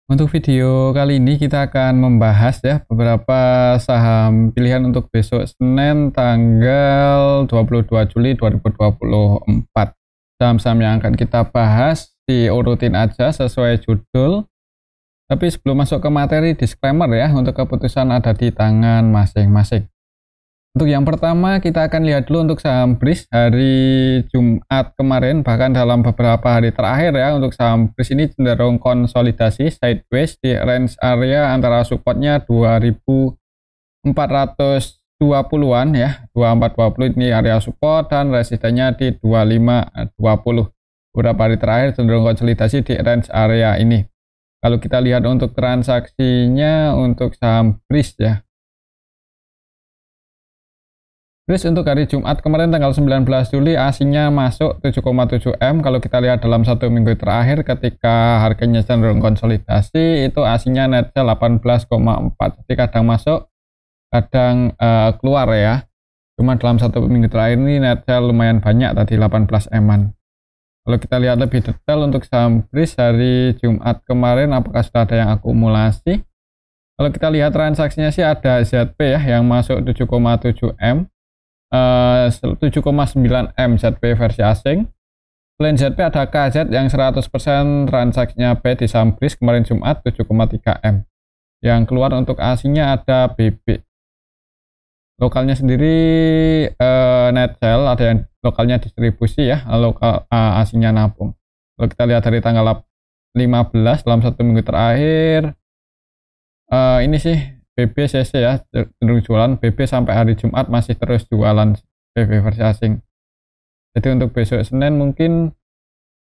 Untuk video kali ini kita akan membahas ya beberapa saham pilihan untuk besok Senin tanggal 22 Juli 2024. Saham-saham yang akan kita bahas diurutin aja sesuai judul. Tapi sebelum masuk ke materi, disclaimer ya, untuk keputusan ada di tangan masing-masing. Untuk yang pertama kita akan lihat dulu untuk saham BRIS hari Jumat kemarin, bahkan dalam beberapa hari terakhir ya. Untuk saham BRIS ini cenderung konsolidasi sideways di range area antara supportnya 2420-an ya, 2420 ini area support dan resistennya di 2520. Beberapa hari terakhir cenderung konsolidasi di range area ini. Kalau kita lihat untuk transaksinya untuk saham BRIS ya. BRIS untuk hari Jumat kemarin tanggal 19 Juli asingnya masuk 7,7 M. Kalau kita lihat dalam satu minggu terakhir ketika harganya cenderung konsolidasi itu asingnya net sell 18,4. Jadi kadang masuk kadang keluar ya. Cuma dalam satu minggu terakhir ini net sell lumayan banyak tadi 18 M-an. Kalau kita lihat lebih detail untuk saham BRIS hari Jumat kemarin apakah sudah ada yang akumulasi. Kalau kita lihat transaksinya sih ada ZP ya yang masuk 7,7 M. 7,9 M ZP versi asing. Selain ZP ada KZ yang 100% transaksinya B di saham BRIS kemarin Jumat 7,3 M. Yang keluar untuk asingnya ada BB. Lokalnya sendiri net sell, ada yang lokalnya distribusi ya, lokal asingnya nabung. Kalau kita lihat dari tanggal 15 dalam satu minggu terakhir ini sih BBCC ya cenderung jualan. BB sampai hari Jumat masih terus jualan BB versi asing. Jadi untuk besok Senin mungkin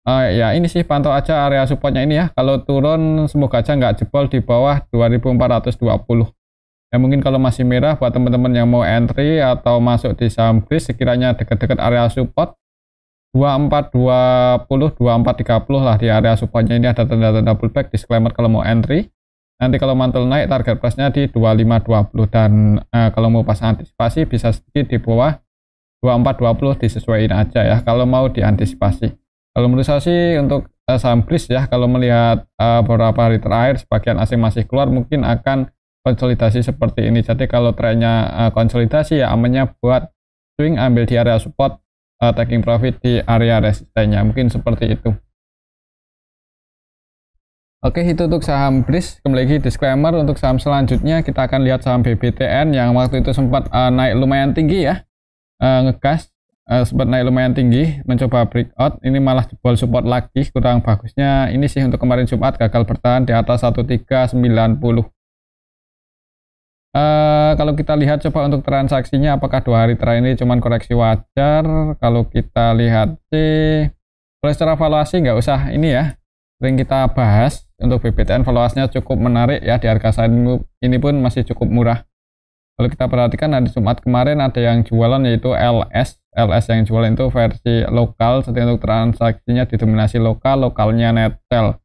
ya ini sih pantau aja area supportnya ini ya. Kalau turun semoga aja nggak jebol di bawah 2420. Ya mungkin kalau masih merah buat teman-teman yang mau entry atau masuk di saham BRIS sekiranya dekat-dekat area support 2420 2430 lah di area supportnya ini ada tanda-tanda pullback. Disclaimer kalau mau entry. Nanti kalau mantul naik target price-nya di 2520 dan kalau mau pasang antisipasi bisa sedikit di bawah 2420 disesuaikan aja ya kalau mau diantisipasi. Kalau menurut saya sih untuk saham BRIS ya kalau melihat beberapa hari terakhir sebagian asing masih keluar mungkin akan konsolidasi seperti ini. Jadi kalau trennya konsolidasi ya amannya buat swing ambil di area support, taking profit di area resistennya mungkin seperti itu. Oke, itu untuk saham BRIS. Kembali lagi disclaimer untuk saham selanjutnya kita akan lihat saham BBTN yang waktu itu sempat naik lumayan tinggi ya, ngegas, sempat naik lumayan tinggi, mencoba breakout, ini malah jebol support lagi. Kurang bagusnya ini sih untuk kemarin Jumat gagal bertahan di atas 1390. Kalau kita lihat coba untuk transaksinya apakah 2 hari terakhir ini cuman koreksi wajar. Kalau kita lihat sih kalau secara valuasi nggak usah ini ya, sering kita bahas untuk BBTN valuasinya cukup menarik ya, di harga saat ini pun masih cukup murah. Kalau kita perhatikan hari Jumat kemarin ada yang jualan yaitu LS yang jualan itu versi lokal. Jadi untuk transaksinya didominasi lokalnya net sell.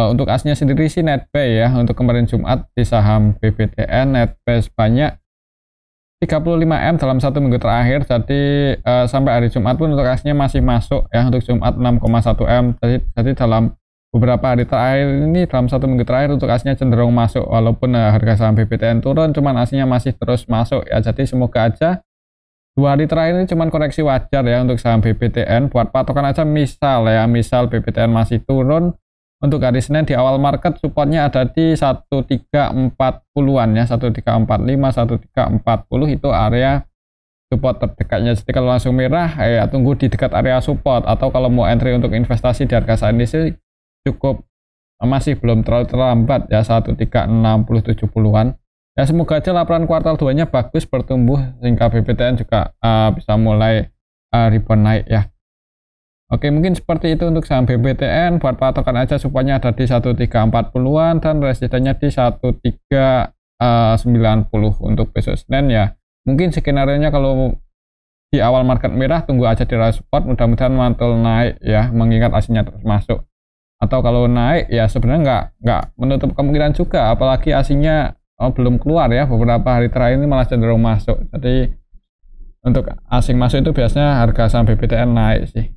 Untuk asnya sendiri sih net buy ya, untuk kemarin Jumat di saham BBTN net buy sebanyak 35 M dalam satu minggu terakhir. Jadi sampai hari Jumat pun untuk asnya masih masuk ya, untuk Jumat 6,1 M. Jadi dalam beberapa hari terakhir ini dalam satu minggu terakhir untuk asnya cenderung masuk walaupun harga saham BBTN turun, cuman asnya masih terus masuk ya. Jadi semoga aja 2 hari terakhir ini cuman koreksi wajar ya untuk saham BBTN. Buat patokan aja misal BBTN masih turun untuk hari Senin di awal market supportnya ada di 1340-an ya, 1345 1340 itu area support terdekatnya. Jadi kalau langsung merah ya tunggu di dekat area support, atau kalau mau entry untuk investasi di harga saat ini sih cukup masih belum terlalu terlambat ya, 1360-70-an. Ya semoga aja laporan kuartal 2-nya bagus bertumbuh sehingga BBTN juga bisa mulai rebound naik ya. Oke, mungkin seperti itu untuk saham BBTN. Buat patokan aja supportnya ada di 1340-an dan resistennya di 1390 untuk besok Senin ya. Mungkin skenario-nya kalau di awal market merah tunggu aja di area support, mudah-mudahan mantul naik ya, mengingat aslinya terus masuk. Atau kalau naik ya sebenarnya nggak menutup kemungkinan juga, apalagi asingnya belum keluar ya, beberapa hari terakhir ini malah cenderung masuk. Jadi untuk asing masuk itu biasanya harga saham BBTN naik sih.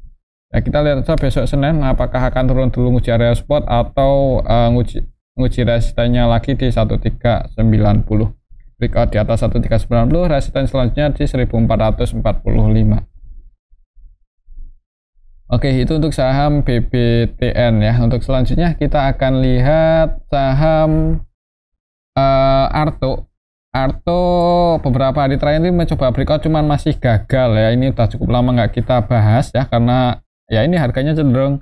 Ya kita lihat saja besok Senin apakah akan turun dulu nguji area support atau nguji menguji resistennya lagi di 1390. Breakout di atas 1390, resisten selanjutnya di 1445. Oke, itu untuk saham BBTN ya. Untuk selanjutnya kita akan lihat saham Arto. Arto beberapa hari terakhir ini mencoba breakout cuman masih gagal ya. Ini udah cukup lama nggak kita bahas ya, karena ya ini harganya cenderung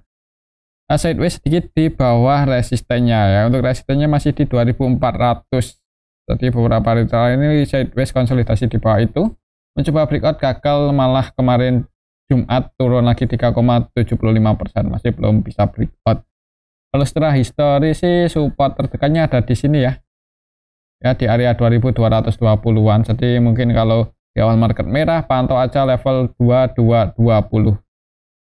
sideways sedikit di bawah resistennya ya. Untuk resistennya masih di 2400. Jadi beberapa hari terakhir ini sideways konsolidasi di bawah itu. Mencoba breakout gagal, malah kemarin Jumat turun lagi 3,75%, masih belum bisa breakout. Kalau setelah histori sih support terdekatnya ada di sini ya. Ya di area 2220-an. Jadi mungkin kalau di awal market merah pantau aja level 2220.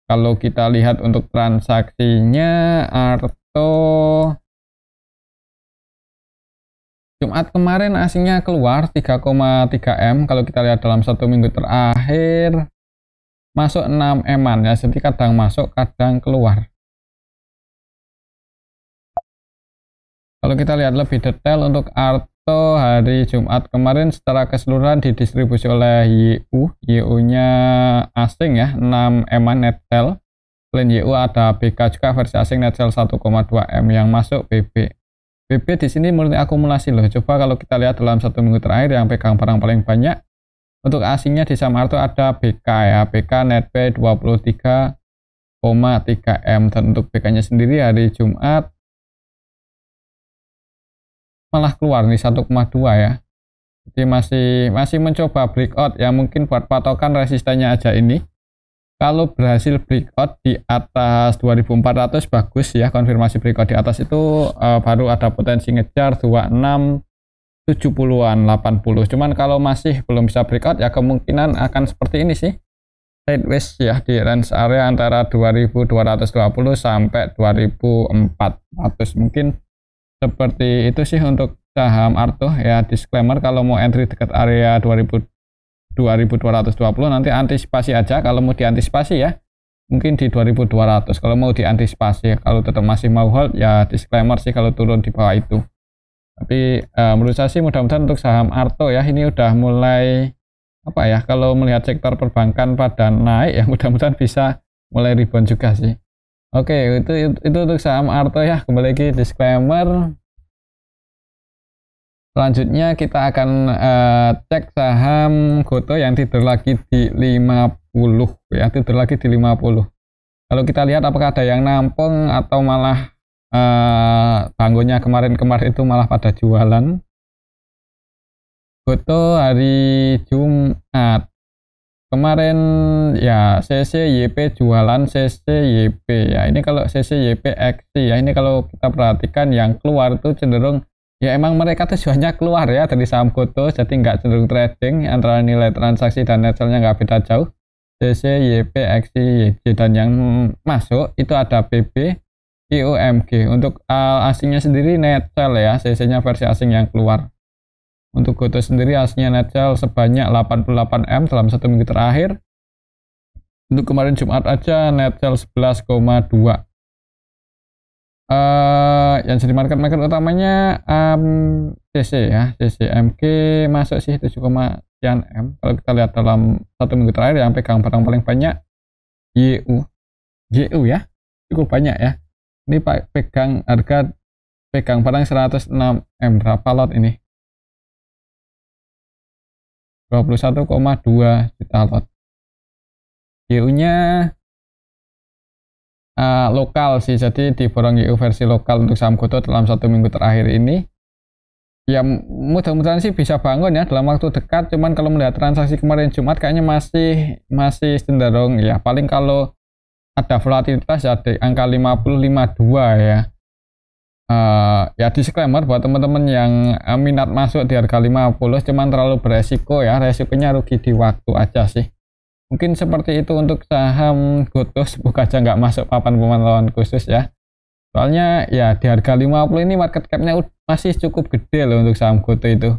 Kalau kita lihat untuk transaksinya Arto Jumat kemarin asingnya keluar 3,3 M. Kalau kita lihat dalam 1 minggu terakhir masuk 6 M-an ya, jadi kadang masuk kadang keluar. Kalau kita lihat lebih detail untuk Arto hari Jumat kemarin secara keseluruhan didistribusi oleh YU-nya asing ya, 6 M-an net sell. Selain YU ada BK juga versi asing net sell 1,2 M yang masuk BB. BB di sini murni akumulasi loh. Coba kalau kita lihat dalam 1 minggu terakhir yang pegang barang paling banyak untuk asingnya di saham Arto ada BK ya, BK net B 23,3 M, dan untuk BK-nya sendiri hari Jumat malah keluar nih 1,2 ya. Jadi masih mencoba breakout ya, mungkin buat patokan resistennya aja ini. Kalau berhasil breakout di atas 2400 bagus ya, konfirmasi breakout di atas itu baru ada potensi ngejar 26 70-an 80. Cuman kalau masih belum bisa breakout ya kemungkinan akan seperti ini sih, sideways ya di range area antara 2220 sampai 2400. Mungkin seperti itu sih untuk saham Arto ya. Disclaimer, kalau mau entry dekat area 2220 nanti antisipasi aja. Kalau mau diantisipasi ya mungkin di 2200. Kalau mau diantisipasi, kalau tetap masih mau hold ya disclaimer sih kalau turun di bawah itu. Tapi menurut saya sih mudah-mudahan untuk saham Arto ya ini udah mulai apa ya, kalau melihat sektor perbankan pada naik ya mudah-mudahan bisa mulai rebound juga sih. Oke, itu untuk saham Arto ya. Kembali lagi disclaimer. Selanjutnya kita akan cek saham Goto yang tidur lagi di 50 ya, tidur lagi di 50. Kalau kita lihat apakah ada yang nampung atau malah bangunnya kemarin itu malah pada jualan. Goto hari Jumat kemarin ya CCYP jualan CCYP ya. Ini kalau CCYP XT ya, ini kalau kita perhatikan yang keluar itu cenderung ya emang mereka tujuannya keluar ya dari saham Goto, jadi nggak cenderung trading, antara nilai transaksi dan net sell-nya nggak beda jauh. CCYP XT YJ, dan yang masuk itu ada BB IOMG. Untuk asingnya sendiri net sell ya, CC-nya versi asing yang keluar. Untuk Goto sendiri asingnya net sell sebanyak 88 M dalam 1 minggu terakhir. Untuk kemarin Jumat aja net sell 11,2. Yang jadi market utamanya CC ya, CCMG masuk sih 7, sekian M. Kalau kita lihat dalam 1 minggu terakhir yang pegang barang paling banyak YU ya, cukup banyak ya. Ini pegang barang 106 M. Berapa lot ini? 21,2 juta lot. YU-nya lokal sih, jadi diborong YU versi lokal untuk saham Goto dalam 1 minggu terakhir ini. Ya mudah-mudahan sih bisa bangun ya dalam waktu dekat. Cuman kalau melihat transaksi kemarin Jumat kayaknya masih cenderung ya, paling kalau ada volatilitas ya di angka 50-52 ya. Ya disclaimer buat teman-teman yang minat masuk di harga 50 cuman terlalu beresiko ya, resikonya rugi di waktu aja sih. Mungkin seperti itu untuk saham Goto, semoga aja nggak masuk papan pemantauan khusus ya. Soalnya ya di harga 50 ini market cap-nya masih cukup gede loh untuk saham Goto itu.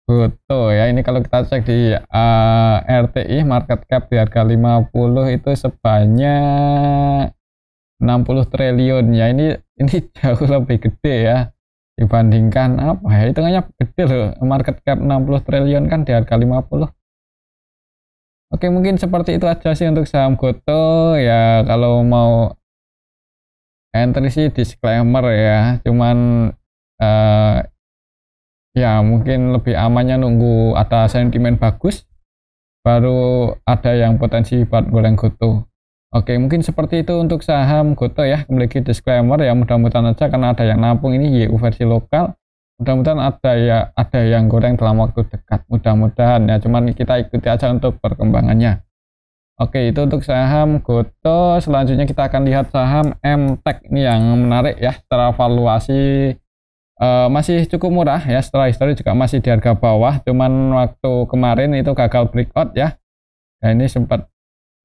Goto ya, ini kalau kita cek di RTI market cap di harga 50 itu sebanyak 60 triliun ya, ini jauh lebih gede ya dibandingkan apa ya, hitungannya gede loh, market cap 60 triliun kan di harga 50. Oke, mungkin seperti itu aja sih untuk saham Gotoh ya. Kalau mau entry sih disclaimer ya, cuman eh, ya mungkin lebih amannya nunggu ada sentimen bagus baru ada yang potensi buat goreng Gotoh. Oke, mungkin seperti itu untuk saham Gotoh ya. Kembali ke disclaimer ya, mudah-mudahan aja karena ada yang nampung ini YU versi lokal. Mudah-mudahan ada yang goreng dalam waktu dekat. Mudah-mudahan ya, cuman kita ikuti aja untuk perkembangannya. Oke, itu untuk saham Gotoh. Selanjutnya kita akan lihat saham MTEK ini yang menarik ya, secara valuasi masih cukup murah ya, setelah histori juga masih di harga bawah, cuman waktu kemarin itu gagal breakout ya. Nah, ini sempat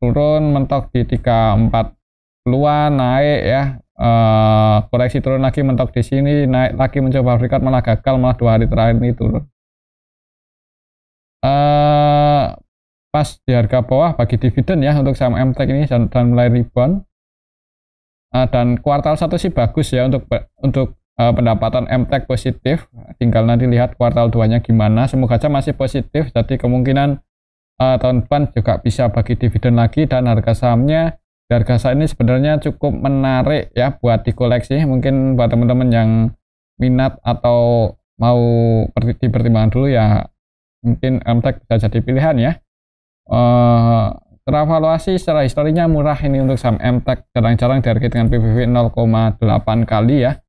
turun mentok di 34-an, naik ya, koreksi turun lagi mentok di sini, naik lagi mencoba breakout malah gagal, malah 2 hari terakhir ini turun. Pas di harga bawah bagi dividen ya untuk saham MTEK ini dan mulai rebound. Dan kuartal 1 sih bagus ya untuk pendapatan MTEK positif, tinggal nanti lihat kuartal 2-nya gimana. Semoga aja masih positif, jadi kemungkinan tahun depan juga bisa bagi dividen lagi. Dan harga sahamnya, harga saham ini sebenarnya cukup menarik ya buat dikoleksi. Mungkin buat teman-teman yang minat atau mau dipertimbangkan dulu ya, mungkin MTEK bisa jadi pilihan ya. Teravaluasi secara historinya murah ini untuk saham MTEK, jarang-jarang dihargai dengan PBV 0,8 kali ya.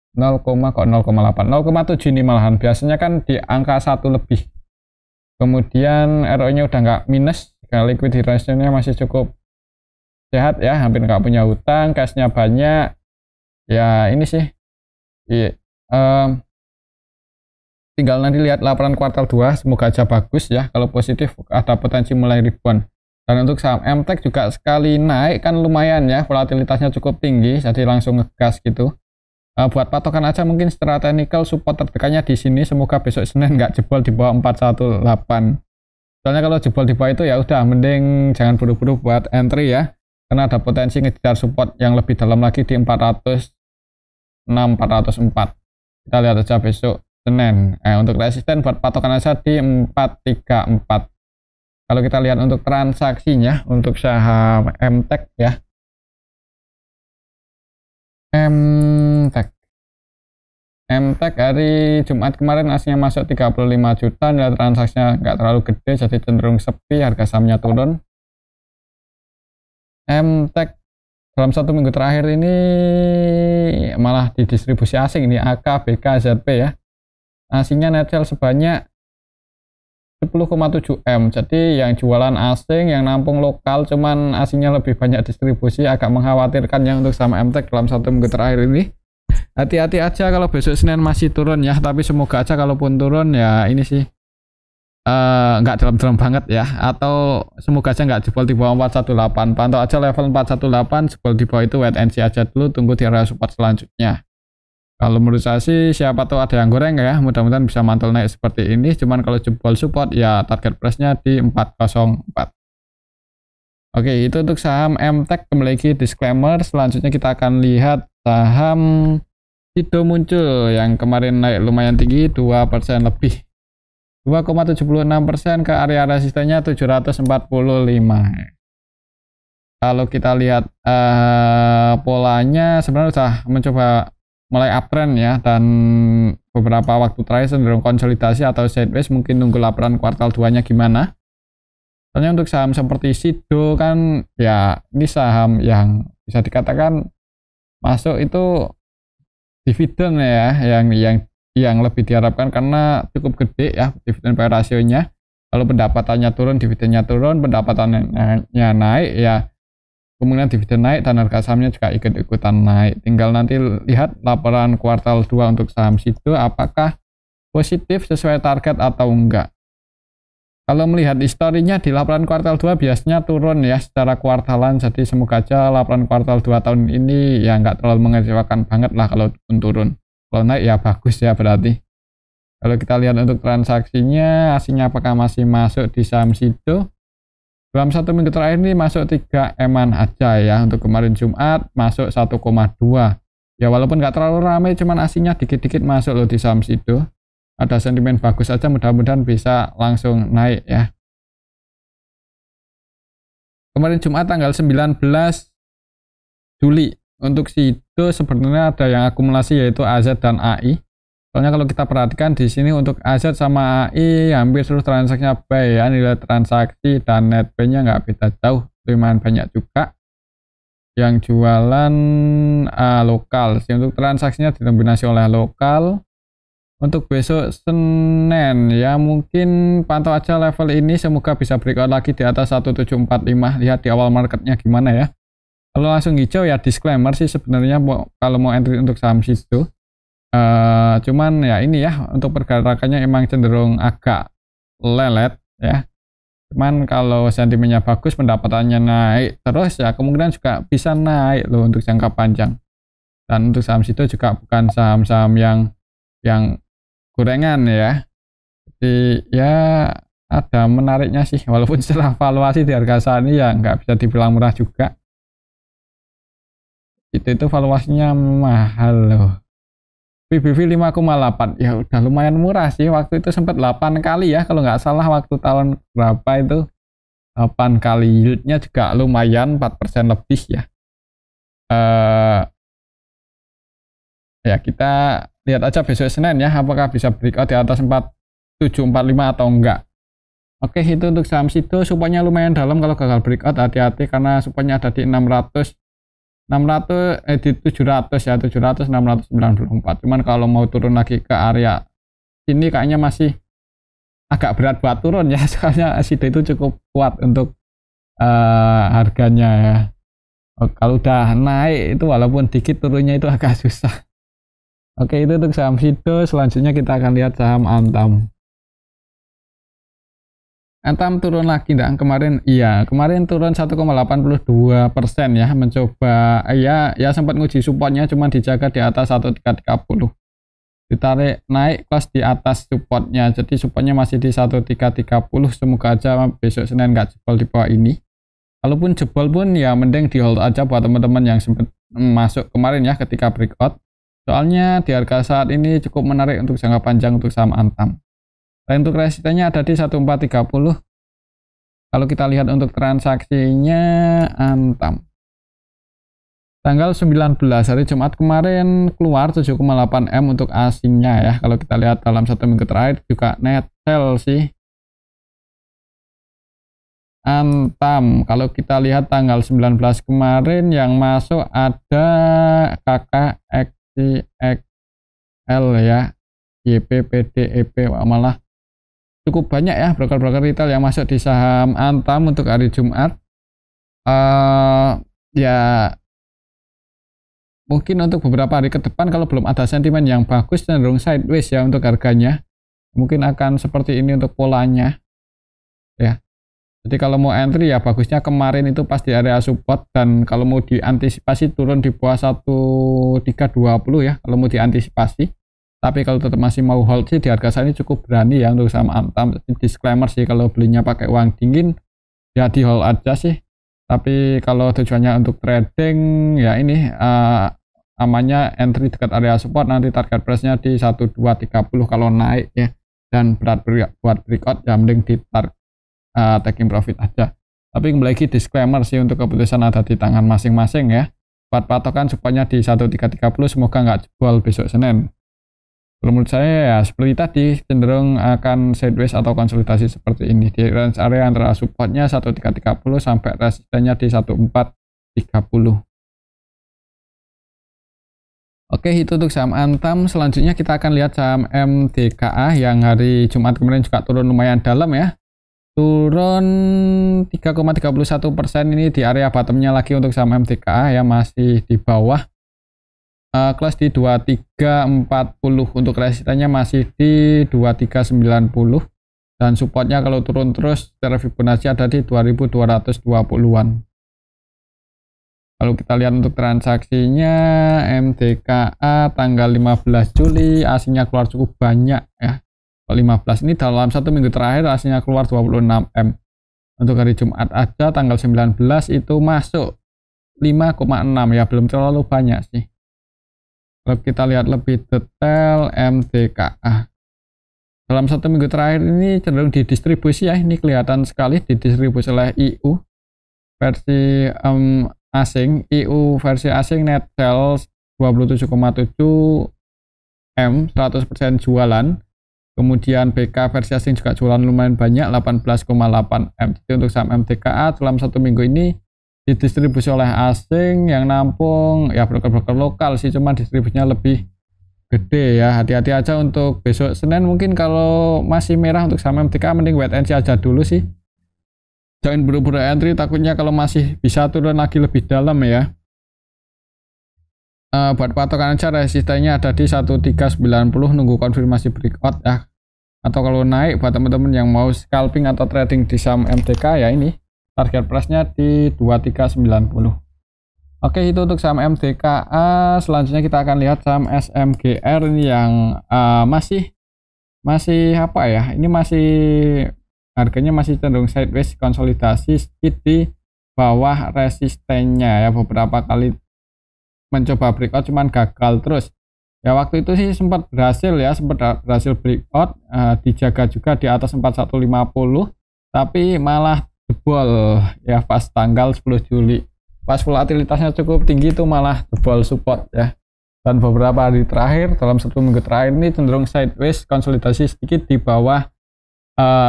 0,8, 0,7 ini malahan, biasanya kan di angka 1 lebih. Kemudian ROE-nya udah nggak minus, liquidity ratio-nya masih cukup sehat ya, hampir nggak punya hutang, cash-nya banyak. Ya ini sih, tinggal nanti lihat laporan kuartal 2, semoga aja bagus ya. Kalau positif ada potensi mulai rebound. Dan untuk saham MTEK juga sekali naik kan lumayan ya, volatilitasnya cukup tinggi, jadi langsung ngegas gitu. Buat patokan aja mungkin secara teknikal support terdekatnya di sini, semoga besok Senin nggak jebol di bawah 418. Soalnya kalau jebol di bawah itu ya udah mending jangan buru-buru buat entry ya, karena ada potensi ngejar support yang lebih dalam lagi di 406, 404. Kita lihat aja besok Senin. Untuk resisten buat patokan aja di 434. Kalau kita lihat untuk transaksinya untuk saham MTEK ya, MTEK hari Jumat kemarin aslinya masuk 35 juta, nilai transaksinya nggak terlalu gede jadi cenderung sepi, harga sahamnya turun. MTEK dalam 1 minggu terakhir ini malah di distribusi asing ini, AK, BK, ZP ya, aslinya net sale sebanyak 10,7 M. Jadi yang jualan asing, yang nampung lokal, cuman asingnya lebih banyak distribusi, agak mengkhawatirkan ya untuk saham MTEK dalam 1 minggu terakhir ini. Hati-hati aja kalau besok Senin masih turun ya, tapi semoga aja kalaupun turun ya ini sih nggak dalam-dalam banget ya, atau semoga aja nggak jebol di bawah 418. Pantau aja level 418, jebol di bawah itu wait and see aja dulu, tunggu di area support selanjutnya. Kalau menurut saya sih siapa tahu ada yang goreng ya, mudah-mudahan bisa mantul naik seperti ini. Cuman kalau jebol support ya target price-nya di 404. Oke, itu untuk saham MTEK. Kembali lagi disclaimer, selanjutnya kita akan lihat saham Sido muncul yang kemarin naik lumayan tinggi 2% lebih, 2,76% ke area resistennya 745. Kalau kita lihat polanya sebenarnya sudah mencoba mulai uptrend ya, dan beberapa waktu terakhir cenderung konsolidasi atau sideways, mungkin nunggu laporan kuartal 2-nya gimana. Soalnya untuk saham seperti Sido kan ya ini saham yang bisa dikatakan masuk itu dividen ya, yang lebih diharapkan karena cukup gede ya dividen PE rasionya. Kalau pendapatannya turun, dividennya turun, pendapatannya naik ya, kemungkinan dividen naik dan harga sahamnya juga ikut-ikutan naik. Tinggal nanti lihat laporan kuartal 2 untuk saham Sido apakah positif sesuai target atau enggak. Kalau melihat historinya di laporan kuartal 2 biasanya turun ya secara kuartalan, jadi semoga aja laporan kuartal 2 tahun ini ya nggak terlalu mengecewakan banget lah kalau turun. Kalau naik ya bagus ya berarti. Kalau kita lihat untuk transaksinya, aslinya apakah masih masuk di saham Sido? Dalam 1 minggu terakhir ini masuk 3 eman aja ya. Untuk kemarin Jumat masuk 1,2. Ya walaupun nggak terlalu ramai, cuman aslinya dikit-dikit masuk loh di saham situ. Ada sentimen bagus aja, mudah-mudahan bisa langsung naik ya. Kemarin Jumat tanggal 19 Juli. Untuk situ sebenarnya ada yang akumulasi yaitu AZ dan AI. Soalnya kalau kita perhatikan di sini untuk AZ sama AI hampir seluruh transaksinya buy ya, nilai transaksi dan net buy-nya nggak beda jauh, lumayan banyak juga. Yang jualan lokal sih, untuk transaksinya didominasi oleh lokal. Untuk besok Senin ya mungkin pantau aja level ini, semoga bisa breakout lagi di atas 1745. Lihat di awal marketnya gimana ya. Kalau langsung hijau ya disclaimer sih sebenarnya kalau mau entry untuk saham situ. Cuman ya ini ya, untuk pergerakannya emang cenderung agak lelet ya. Cuman kalau sentimennya bagus, pendapatannya naik terus ya, kemungkinan juga bisa naik loh untuk jangka panjang. Dan untuk saham situ juga bukan saham-saham yang gorengan ya. Jadi ya ada menariknya sih, walaupun setelah valuasi di harga saat ini ya nggak bisa dibilang murah juga. Itu valuasinya mahal loh. PBV 5,8 ya udah lumayan murah sih, waktu itu sempat 8 kali ya kalau nggak salah, waktu tahun berapa itu 8 kali, yieldnya juga lumayan 4% lebih ya. Ya kita lihat aja besok Senin ya, apakah bisa breakout di atas 4745 atau enggak. Oke, itu untuk saham situ. Supportnya lumayan dalam, kalau gagal breakout hati-hati karena supportnya ada di 700 ya, 700 694. Cuman kalau mau turun lagi ke area sini kayaknya masih agak berat buat turun ya, soalnya situ itu cukup kuat untuk harganya ya. Kalau udah naik itu walaupun dikit turunnya itu agak susah. Oke, itu untuk saham situ. Selanjutnya kita akan lihat saham Antam. Antam turun lagi enggak kemarin? Iya, kemarin turun 1,82% ya, mencoba ya sempat nguji supportnya, cuma dijaga di atas 1330. Ditarik naik kelas di atas supportnya, jadi supportnya masih di 1330. Semoga aja besok Senin nggak jebol di bawah ini. Kalaupun jebol pun ya mending di hold aja buat teman-teman yang sempat masuk kemarin ya ketika breakout. Soalnya di harga saat ini cukup menarik untuk jangka panjang untuk saham Antam. Dan untuk resistennya ada di 1430. Kalau kita lihat untuk transaksinya Antam. Tanggal 19 hari Jumat kemarin keluar 7,8 M untuk asingnya ya. Kalau kita lihat dalam 1 minggu terakhir juga net sell sih. Antam, kalau kita lihat tanggal 19 kemarin yang masuk ada KKXL ya. YPPDEP, malah cukup banyak ya broker-broker retail yang masuk di saham Antam untuk hari Jumat. Ya mungkin untuk beberapa hari ke depan kalau belum ada sentimen yang bagus cenderung sideways ya untuk harganya. Mungkin akan seperti ini untuk polanya ya. Jadi kalau mau entry ya bagusnya kemarin itu pas di area support, dan kalau mau diantisipasi turun di bawah 1320 ya kalau mau diantisipasi. Tapi kalau tetap masih mau hold sih di harga saat ini cukup berani ya untuk saham Antam. Disclaimer sih, kalau belinya pakai uang dingin ya di hold aja sih. Tapi kalau tujuannya untuk trading ya ini amannya entry dekat area support, nanti target price-nya di 1230 kalau naik ya. Dan berat buat breakout ya mending di taking profit aja. Tapi kembali lagi disclaimer sih, untuk keputusan ada di tangan masing-masing ya. Buat patokan supaya di 1330, semoga nggak jebol besok Senin. Kalau menurut saya ya seperti tadi, cenderung akan sideways atau konsolidasi seperti ini di range area antara supportnya 1330 sampai resistennya di 1430. Oke, itu untuk saham Antam. Selanjutnya kita akan lihat saham MDKA yang hari Jumat kemarin juga turun lumayan dalam ya. Turun 3,31%, ini di area bottomnya lagi untuk saham MDKA ya, masih di bawah. Kelas di 2340, untuk resistennya masih di 2390, dan supportnya kalau turun terus secara Fibonacci ada di 2220-an. Kalau kita lihat untuk transaksinya MDKA tanggal 15 Juli aslinya keluar cukup banyak ya. 15 ini dalam 1 minggu terakhir aslinya keluar 26 M. Untuk hari Jumat aja tanggal 19 itu masuk 5,6 ya, belum terlalu banyak sih. Kalau kita lihat lebih detail MTKA. Dalam 1 minggu terakhir ini cenderung didistribusi ya, ini kelihatan sekali didistribusi oleh IU versi asing. IU versi asing net sales 27,7 M, 100% jualan. Kemudian BK versi asing juga jualan lumayan banyak, 18,8 M. Jadi untuk saham MTKA dalam 1 minggu ini didistribusi oleh asing, yang nampung ya broker-broker lokal sih, cuman distribusinya lebih gede ya. Hati-hati aja untuk besok Senin, mungkin kalau masih merah untuk saham MTKA mending wait and see aja dulu sih. Jangan buru-buru entry, takutnya kalau masih bisa turun lagi lebih dalam ya. Buat patokan aja resistennya ada di 1390, nunggu konfirmasi breakout ya. Atau kalau naik buat teman-teman yang mau scalping atau trading di saham MTK ya, ini target price-nya di 2390. Oke, itu untuk saham MTKA. Selanjutnya kita akan lihat saham SMGR ini yang masih apa ya? Ini masih harganya masih cenderung sideways, konsolidasi sedikit di bawah resistennya ya. Beberapa kali mencoba breakout cuman gagal terus ya. Waktu itu sih sempat berhasil breakout, dijaga juga di atas 4150, tapi malah jebol ya pas tanggal 10 Juli. Pas volatilitasnya cukup tinggi itu malah jebol support ya. Dan beberapa hari terakhir dalam 1 minggu terakhir ini cenderung sideways, konsolidasi sedikit di bawah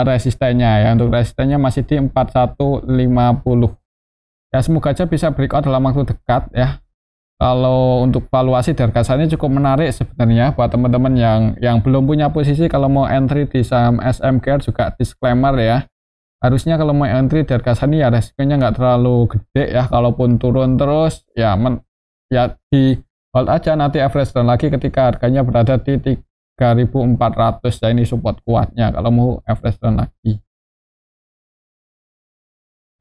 resistennya ya. Untuk resistennya masih di 4150 ya. Semoga aja bisa breakout dalam waktu dekat ya. Kalau untuk valuasi dari kasarnya cukup menarik sebenarnya buat teman-teman yang belum punya posisi. Kalau mau entry di saham SMGR juga disclaimer ya, harusnya kalau mau entry dari kasarnya ya resikonya nggak terlalu gede ya. Kalaupun turun terus ya di hold aja, nanti average down lagi ketika harganya berada di 3.400 ya. Ini support kuatnya kalau mau average down lagi.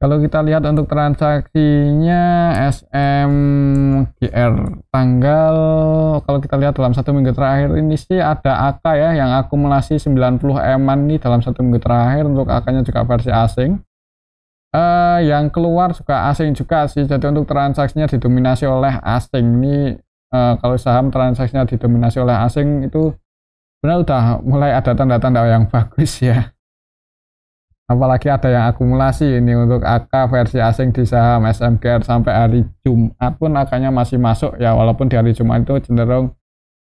Kalau kita lihat untuk transaksinya SMGR tanggal, kalau kita lihat dalam 1 minggu terakhir ini sih ada AK ya yang akumulasi 90 M-an nih dalam 1 minggu terakhir. Untuk AK-nya juga versi asing. Yang keluar juga asing juga sih. Jadi untuk transaksinya didominasi oleh asing. Ini kalau saham transaksinya didominasi oleh asing itu benar udah mulai ada tanda-tanda yang bagus ya. Apalagi ada yang akumulasi ini untuk AK versi asing di saham SMGR sampai hari Jumat pun AK-nya masih masuk ya, walaupun di hari Jumat itu cenderung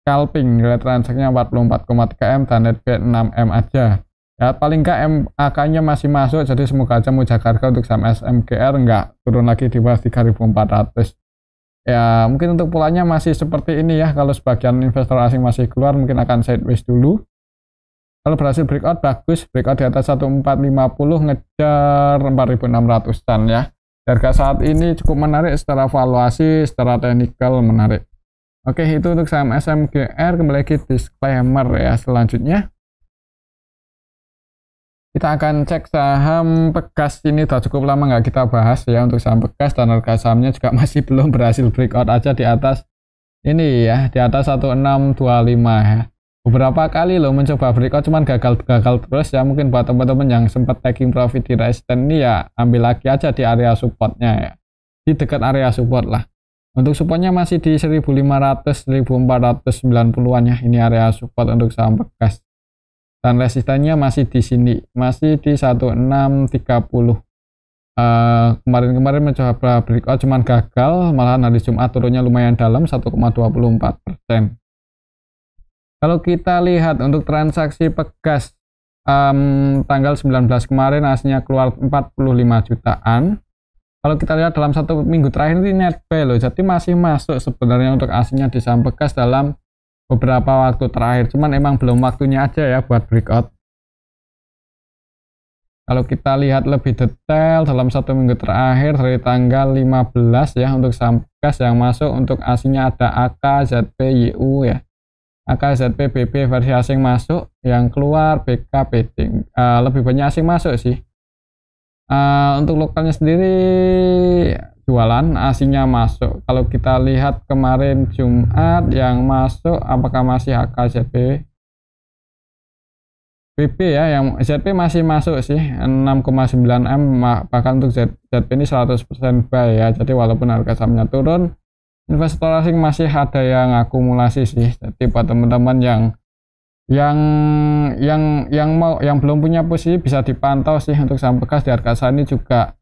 scalping. Nilai transaksinya 44,3 M dan net B 6 M aja ya. Paling enggak AK-nya masih masuk, jadi semoga aja mau jaga harga untuk saham SMGR enggak turun lagi di bawah 3.400 ya. Mungkin untuk polanya masih seperti ini ya. Kalau sebagian investor asing masih keluar mungkin akan sideways dulu. Kalau berhasil breakout bagus, breakout di atas 1450 ngejar 4600-an ya. Harga saat ini cukup menarik secara valuasi, secara teknikal menarik. Oke, itu untuk saham SMGR. Kembali lagi disclaimer ya. Selanjutnya kita akan cek saham Pegas. Ini udah cukup lama nggak kita bahas ya untuk saham Pegas, dan harga sahamnya juga masih belum berhasil breakout aja di atas ini ya, di atas 1625 ya. Beberapa kali loh mencoba breakout cuman gagal terus ya. Mungkin buat teman-teman yang sempat taking profit di resisten ini ya, ambil lagi aja di area supportnya ya, di dekat area support lah. Untuk supportnya masih di 1500-1490an ya. Ini area support untuk saham Pegas. Dan resistennya masih di sini, masih di 1630. Kemarin mencoba breakout cuman gagal, malahan hari Jumat turunnya lumayan dalam 1,24%. Kalau kita lihat untuk transaksi Pegas tanggal 19 kemarin hasilnya keluar 45 jutaan. Kalau kita lihat dalam 1 minggu terakhir ini net buy loh, jadi masih masuk sebenarnya untuk aslinya di saham Pegas dalam beberapa waktu terakhir. Cuman emang belum waktunya aja ya buat breakout. Kalau kita lihat lebih detail dalam 1 minggu terakhir dari tanggal 15 ya, untuk saham Pegas yang masuk untuk aslinya ada AK, ZP, YU ya. AK, ZP, BP versi asing masuk, yang keluar BK, PD. Lebih banyak asing masuk sih. Untuk lokalnya sendiri jualan, asingnya masuk. Kalau kita lihat kemarin Jumat yang masuk, apakah masih AK, ZP? BB ya, yang ZP masih masuk sih 6,9 M, bahkan untuk ZP ini 100% buy ya. Jadi walaupun harga sahamnya turun, investor asing masih ada yang akumulasi sih. Jadi buat teman-teman yang belum punya posisi bisa dipantau sih untuk saham bekas di harga saat ini juga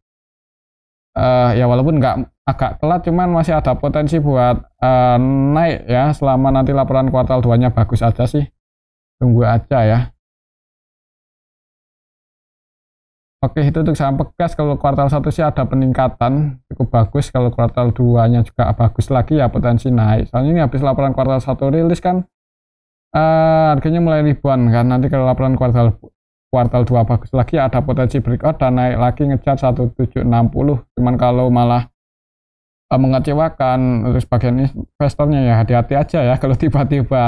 ya walaupun nggak agak telat, cuman masih ada potensi buat naik ya selama nanti laporan kuartal 2-nya bagus aja sih. Tunggu aja ya. Oke, itu untuk saham bekas. Kalau kuartal 1 sih ada peningkatan cukup bagus, kalau kuartal 2-nya juga bagus lagi ya potensi naik. Soalnya ini habis laporan kuartal 1 rilis kan harganya mulai ribuan kan. Nanti kalau laporan kuartal 2 bagus lagi ada potensi breakout dan naik lagi ngejar 1760. Cuman kalau malah mengecewakan untuk sebagian investornya ya hati-hati aja ya kalau tiba-tiba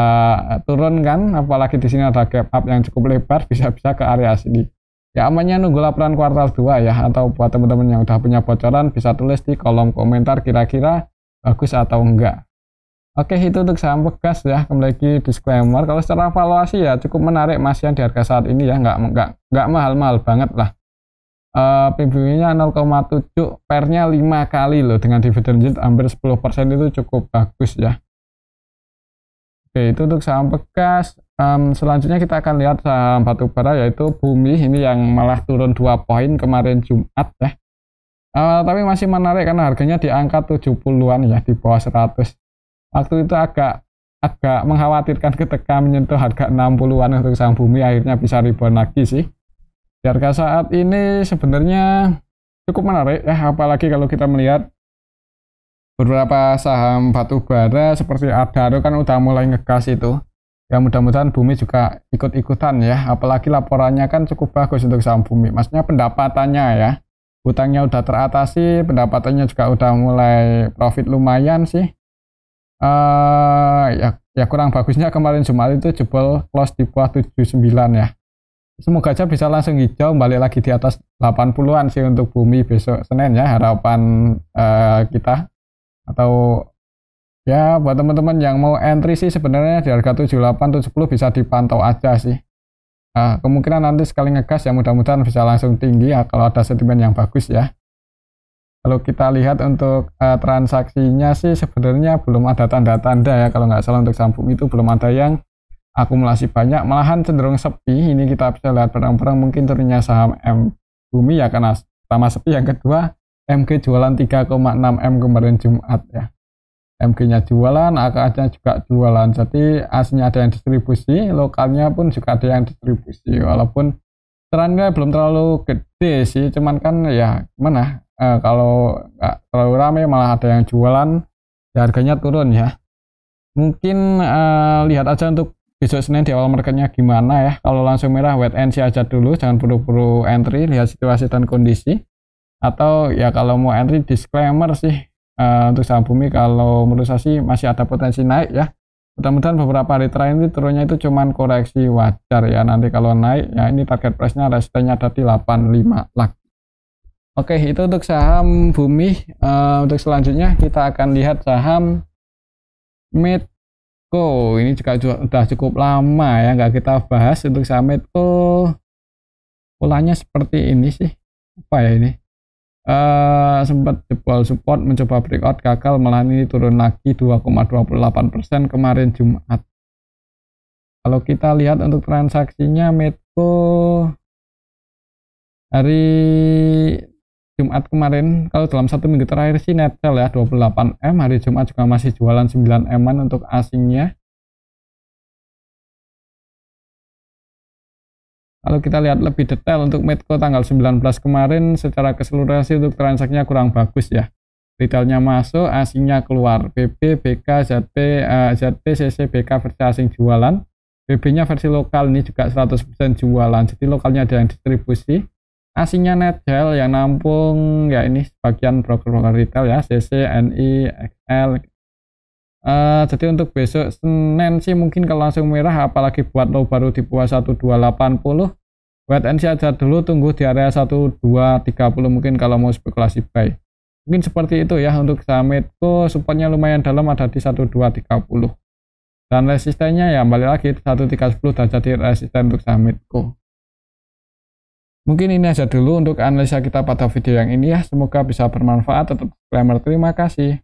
turun kan, apalagi di sini ada gap up yang cukup lebar, bisa-bisa ke area sini. Ya amannya nunggu laporan kuartal 2 ya, atau buat teman-teman yang udah punya bocoran bisa tulis di kolom komentar kira-kira bagus atau enggak. Oke, itu untuk saham bekas ya. Kembali lagi disclaimer, kalau secara valuasi ya cukup menarik masih yang di harga saat ini ya, nggak mahal-mahal banget lah. PBW-nya 0,7, pernya 5 kali loh, dengan dividen yield hampir 10% itu cukup bagus ya. Oke, itu untuk saham bekas. Selanjutnya kita akan lihat saham batubara yaitu Bumi, ini yang malah turun 2 poin kemarin Jumat ya. Tapi masih menarik karena harganya di angka 70-an ya, di bawah 100. Waktu itu agak mengkhawatirkan ketika menyentuh harga 60-an untuk saham Bumi, akhirnya bisa rebound lagi sih. Di harga saat ini sebenarnya cukup menarik ya, apalagi kalau kita melihat beberapa saham batubara seperti Adaro kan udah mulai ngegas itu. Ya mudah-mudahan Bumi juga ikut-ikutan ya, apalagi laporannya kan cukup bagus untuk saham Bumi. Maksudnya pendapatannya ya, hutangnya udah teratasi, pendapatannya juga udah mulai profit lumayan sih. Ya kurang bagusnya kemarin Jumat itu jebol close di bawah 79 ya. Semoga aja bisa langsung hijau, balik lagi di atas 80-an sih untuk Bumi besok Senin ya, harapan kita. Atau ya buat teman-teman yang mau entry sih sebenarnya di harga 78-70 bisa dipantau aja sih. Kemungkinan nanti sekali ngegas ya mudah-mudahan bisa langsung tinggi ya kalau ada sentimen yang bagus ya. Kalau kita lihat untuk transaksinya sih sebenarnya belum ada tanda-tanda ya, kalau nggak salah untuk saham Bumi itu belum ada yang akumulasi banyak, malahan cenderung sepi. Ini kita bisa lihat barang-barang mungkin turunnya saham Bumi ya karena pertama sepi, yang kedua MG jualan 3,6 M kemarin Jumat ya. MG-nya jualan, AK-nya juga jualan, jadi aslinya ada yang distribusi, lokalnya pun juga ada yang distribusi, walaupun trennya belum terlalu gede sih, cuman kan ya gimana, kalau nggak terlalu ramai malah ada yang jualan ya harganya turun ya. Mungkin lihat aja untuk besok Senin di awal marketnya gimana ya. Kalau langsung merah wait and see aja dulu, jangan buru-buru entry, lihat situasi dan kondisi. Atau ya kalau mau entry disclaimer sih untuk saham Bumi kalau menurut saya sih masih ada potensi naik ya. Mudah-mudahan beberapa hari terakhir ini turunnya itu cuman koreksi wajar ya. Nanti kalau naik ya ini target price-nya resistennya ada di 85 lagi. Oke, itu untuk saham Bumi. Untuk selanjutnya kita akan lihat saham Medco. Ini juga sudah cukup lama ya nggak kita bahas. Untuk saham Medco polanya seperti ini sih. Apa ya ini? Sempat jebol support, mencoba breakout, gagal, malah ini turun lagi 2,28% kemarin Jumat. Kalau kita lihat untuk transaksinya Medco hari Jumat kemarin, kalau dalam 1 minggu terakhir sih net sell ya 28 M, hari Jumat juga masih jualan 9 M-an untuk asingnya. Kalau kita lihat lebih detail untuk Medco tanggal 19 kemarin, secara keseluruhan sih untuk transaksinya kurang bagus ya. Retailnya masuk, asingnya keluar. BB, BK, ZP, CC, BK versi asing jualan. BB-nya versi lokal ini juga 100% jualan. Jadi lokalnya ada yang distribusi. Asingnya net sell yang nampung ya ini sebagian broker-broker retail ya, CC, NI, XL. Jadi untuk besok Senin sih mungkin kalau langsung merah, apalagi buat low baru di bawah 1280, wait and see aja dulu, tunggu di area 1230 mungkin kalau mau spekulasi buy. Mungkin seperti itu ya untuk saham Medco, supportnya lumayan dalam ada di 1230. Dan resistennya ya balik lagi 1310 udah jadi resisten untuk saham Medco. Mungkin ini aja dulu untuk analisa kita pada video yang ini ya. Semoga bisa bermanfaat. Tetap disclaimer, terima kasih.